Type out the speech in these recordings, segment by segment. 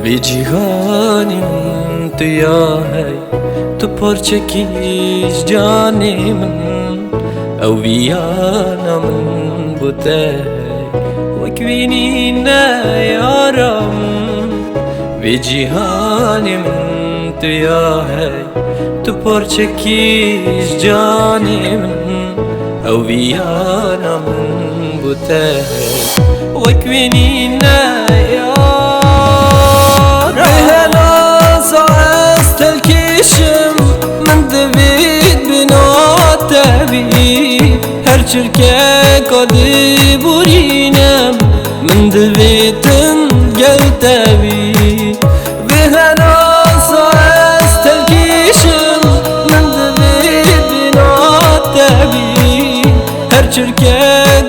Ve cihanım tu ya hey, tu par çekiş canımın, ev viyana min bu te vekvinine yaram. Ve cihanım tu ya hey, tu par çekiş canımın, ev viyana min bu te vekvinine yaram. هر چرکه کدی برینم من دویتن گلتوی و هناس از تلکیشم من دوید بیناتوی هر چرکه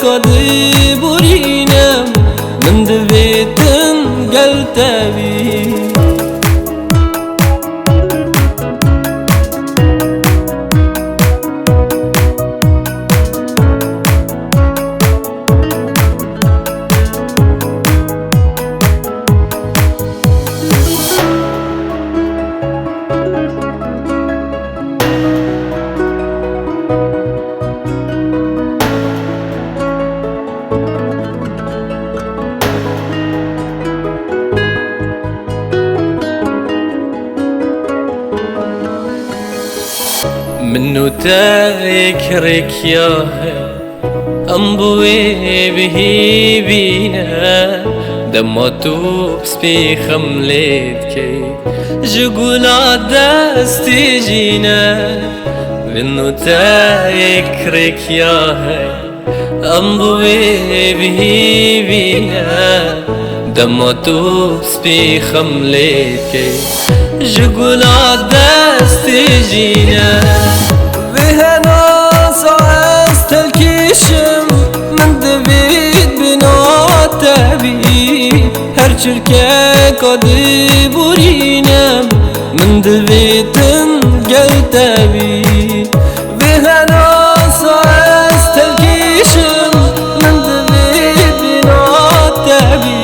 کدی برینم من دویتن گلتوی منو تذكرك يا أمبوي بهي بينا دمتو بسبي خملتكي جقولا دستي جينا منو تذكرك يا أمبوي بهي بينا دمتو بسبي خملتكي جقولا دستي جينا وهنا صعست الكيشم من دبيت بناتبي هر شركة قدي برينم من دبيتن قلتبي وهنا صعست الكيشم من دبيت بناتبي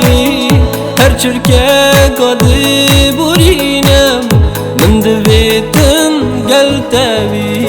هر شركة قدي برينم من دبيتن قلتبي